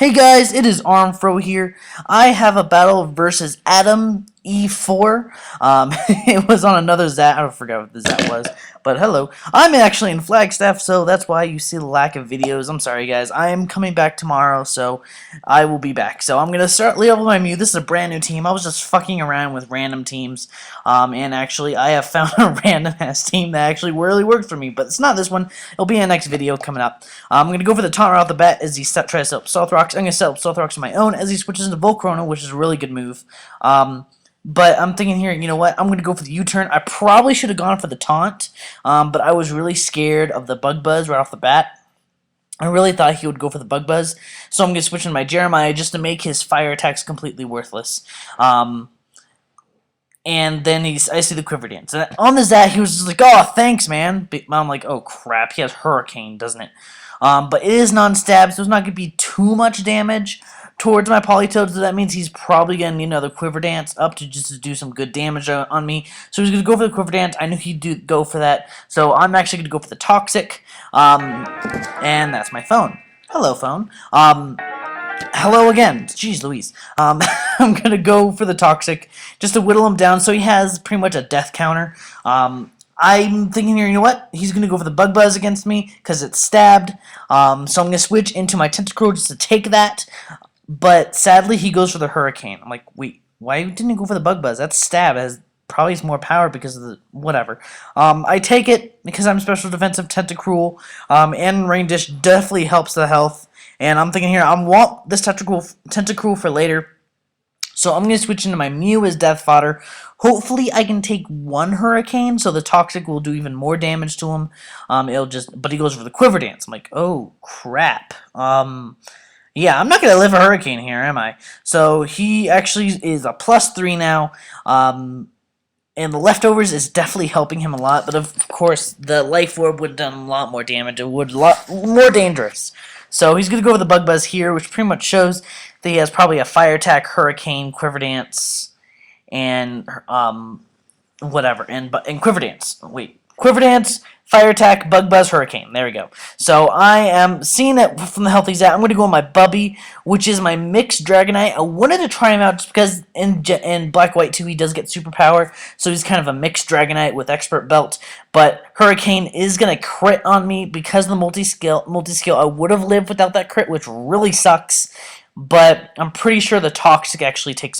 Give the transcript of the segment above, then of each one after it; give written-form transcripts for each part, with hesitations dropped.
Hey guys, it is Armedfro here. I have a battle versus Adam E4. It was on another Zat. I forgot what the Zat was, but hello. I'm actually in Flagstaff, so that's why you see the lack of videos. I'm sorry, guys. I am coming back tomorrow, so I will be back. So I'm gonna start level my Mew. This is a brand new team. I was just fucking around with random teams, and actually I have found a random ass team that actually really worked for me. But it's not this one. It'll be in the next video coming up. I'm gonna go for the taunt right off the bat as he tries to set up Stealth Rocks. I'm gonna set up Stealth Rocks on my own as he switches into Volcrona, which is a really good move. But I'm thinking here, you know what? I'm going to go for the U-turn. I probably should have gone for the taunt, but I was really scared of the Bug Buzz right off the bat. I really thought he would go for the Bug Buzz, so I'm going to switch into my Jeremiah just to make his fire attacks completely worthless. And then I see the Quiver Dance. And on the Zat, he was just like, oh, thanks, man. But I'm like, oh, crap. He has Hurricane, doesn't it? But it is non-stab, so it's not going to be too much damage towards my Politoed, so that means he's probably going to need another Quiver Dance up to just to do some good damage on me. So he's going to go for the Quiver Dance. I knew he'd go for that, so I'm actually going to go for the Toxic, and that's my phone. Hello, phone. Hello again. Jeez Louise. I'm going to go for the Toxic just to whittle him down so he has pretty much a death counter. I'm thinking here, you know what? He's going to go for the Bug Buzz against me because it's stabbed. So I'm going to switch into my Tentacruel just to take that. But sadly, he goes for the Hurricane. I'm like, wait, why didn't he go for the Bug Buzz? That's stab. It has probably more power because of the whatever. I take it because I'm special defensive Tentacruel. And Rain Dish definitely helps the health. And I'm thinking here, I want this Tentacruel for later. So I'm going to switch into my Mew as Death Fodder. Hopefully I can take one Hurricane, so the Toxic will do even more damage to him. But he goes for the Quiver Dance. I'm like, oh crap. Yeah, I'm not going to live a Hurricane here, am I? So he actually is a +3 now. And the Leftovers is definitely helping him a lot. But of course, the Life Orb would have done a lot more damage. It would a lot more dangerous. So he's going to go with the Bug Buzz here, which pretty much shows that he has probably a Fire Attack, Hurricane, Quiver Dance, and whatever. And Quiver Dance. Wait. Quiver Dance, Fire Attack, Bug Buzz, Hurricane. There we go. So I am seeing that from the health he's at. I'm going to go on my Bubby, which is my mixed Dragonite. I wanted to try him out just because in Black White 2 he does get superpower, so he's kind of a mixed Dragonite with Expert Belt. But Hurricane is going to crit on me because of the multi-skill. I would have lived without that crit, which really sucks. But I'm pretty sure the Toxic actually takes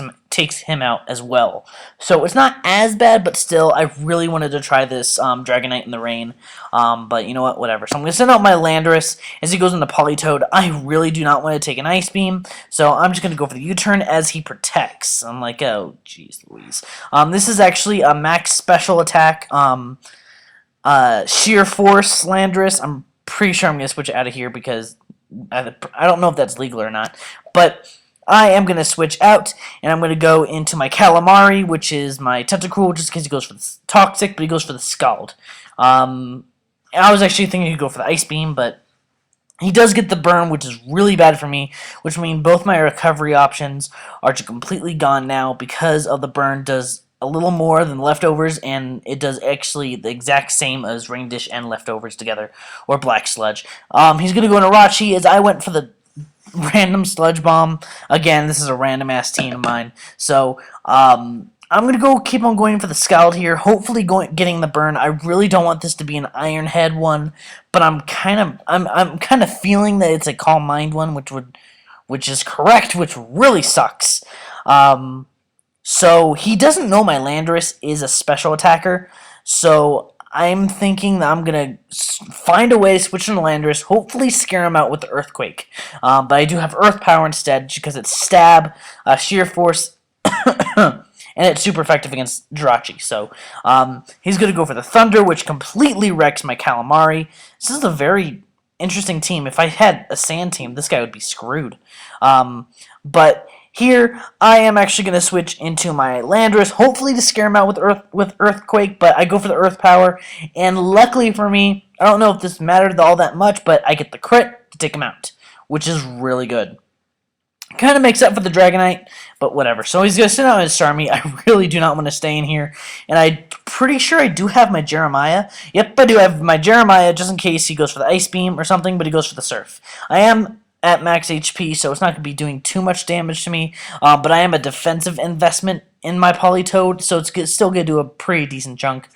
him out as well. So it's not as bad, but still, I really wanted to try this Dragonite in the rain. But you know what? Whatever. So I'm going to send out my Landorus as he goes into Politoed. I really do not want to take an Ice Beam, so I'm just going to go for the U-turn as he protects. I'm like, oh, jeez Louise. This is actually a max special attack. Sheer Force Landorus. I'm pretty sure I'm going to switch it out of here because I don't know if that's legal or not, but I am going to switch out, and I'm going to go into my Calamari, which is my Tentacruel, just because he goes for the Toxic, but he goes for the Scald. I was actually thinking he'd go for the Ice Beam, but he does get the burn, which is really bad for me, which means both my recovery options are completely gone now because of the burn does a little more than Leftovers, and it does actually the exact same as Rain Dish and Leftovers together, or Black Sludge. He's going to go into Rachi as I went for the random Sludge Bomb. Again, this is a random-ass team of mine. So, I'm going to keep on going for the Scald here, hopefully getting the burn. I really don't want this to be an Iron Head one, but I'm kind of feeling that it's a Calm Mind one, which is correct, which really sucks. So he doesn't know my Landorus is a special attacker, so I'm thinking that I'm going to find a way to switch into Landorus, hopefully scare him out with the Earthquake. But I do have Earth Power instead because it's Stab, Sheer Force, and it's super effective against Jirachi. So he's going to go for the Thunder, which completely wrecks my Calamari. This is a very interesting team. If I had a Sand team, this guy would be screwed. But here, I am actually going to switch into my Landorus, hopefully to scare him out with Earthquake, but I go for the Earth Power, and luckily for me, I don't know if this mattered all that much, but I get the crit to take him out, which is really good. Kind of makes up for the Dragonite, but whatever. So he's going to send out his Starmie. I really do not want to stay in here, and I'm pretty sure I do have my Jeremiah. Yep, I do have my Jeremiah, just in case he goes for the Ice Beam or something, but he goes for the Surf. I am at max HP, so it's not going to be doing too much damage to me. But I am a defensive investment in my Politoed, so it's still going to do a pretty decent chunk.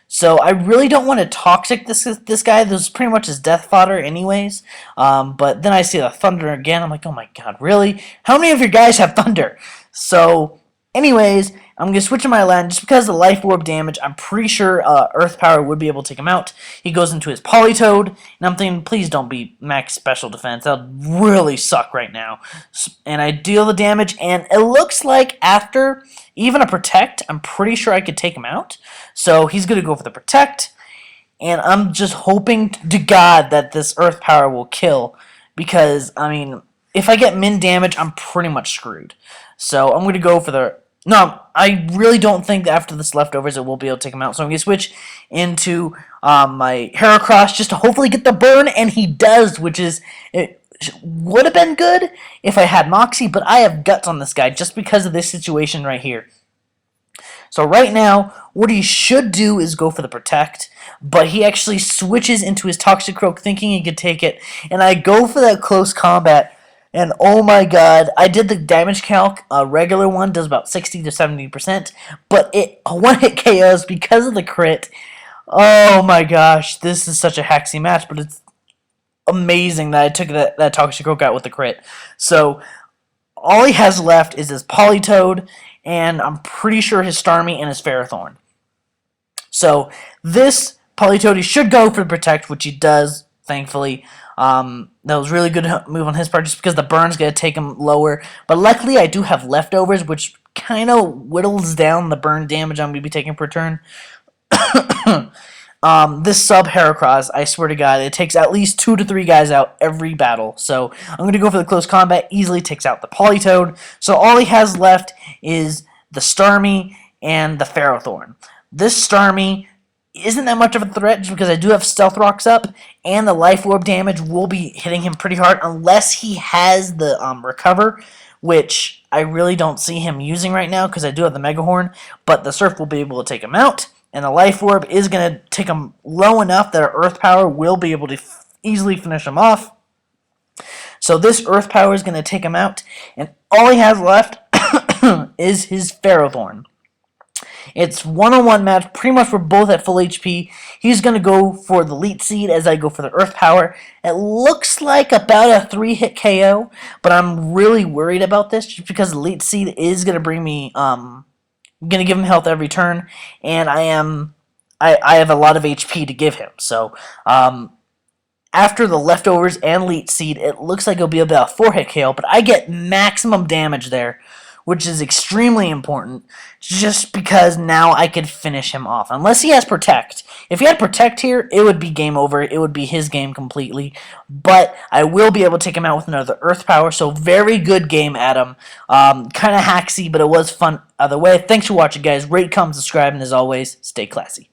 So I really don't want to toxic this guy. This is pretty much his death fodder anyways. But then I see the thunder again. I'm like, oh my god, really? How many of your guys have thunder? So anyways, I'm going to switch to my land just because of the Life Orb damage. I'm pretty sure Earth Power would be able to take him out. He goes into his Politoed, and I'm thinking, please don't be max special defense. That would really suck right now. And I deal the damage, and it looks like after even a Protect, I'm pretty sure I could take him out. So he's going to go for the Protect, and I'm just hoping to God that this Earth Power will kill, because, I mean, if I get min damage, I'm pretty much screwed. So I'm going to go for the... No, I really don't think that after this leftovers it will be able to take him out. So I'm going to switch into my Heracross just to hopefully get the burn, and he does, which is... It would have been good if I had Moxie, but I have guts on this guy just because of this situation right here. So right now, what he should do is go for the Protect, but he actually switches into his Toxicroak thinking he could take it, and I go for that close combat. And oh my god, I did the damage calc. A regular one does about 60 to 70%, but it one-hit KOs because of the crit. Oh my gosh, this is such a hacksy match, but it's amazing that I took that Toxicroak out with the crit. So all he has left is his Politoed, and I'm pretty sure his Starmie and his Ferrothorn. So this Politoed, he should go for the Protect, which he does, thankfully. That was really good move on his part just because the burn's going to take him lower. But luckily, I do have leftovers, which kind of whittles down the burn damage I'm going to be taking per turn. This sub Heracross, I swear to God, it takes at least 2 to 3 guys out every battle. So I'm going to go for the close combat. Easily takes out the Politoed. So all he has left is the Starmie and the Ferrothorn. This Starmie isn't that much of a threat just because I do have Stealth Rocks up, and the Life Orb damage will be hitting him pretty hard unless he has the Recover, which I really don't see him using right now because I do have the Mega Horn, but the Surf will be able to take him out, and the Life Orb is going to take him low enough that our Earth Power will be able to easily finish him off. So this Earth Power is going to take him out, and all he has left is his Ferrothorn. It's one-on-one match. Pretty much we're both at full HP. He's going to go for the Leech Seed as I go for the Earth Power. It looks like about a 3-hit KO, but I'm really worried about this just because the Leech Seed is going to bring me, going to give him health every turn, and I have a lot of HP to give him. So, after the leftovers and Leech Seed, it looks like it'll be about a 4-hit KO, but I get maximum damage there, which is extremely important, just because now I could finish him off. Unless he has Protect. If he had Protect here, it would be game over. It would be his game completely. But I will be able to take him out with another Earth Power, so very good game, Adam. Kind of hacksy, but it was fun either way. Thanks for watching, guys. Rate, comment, subscribe, and as always, stay classy.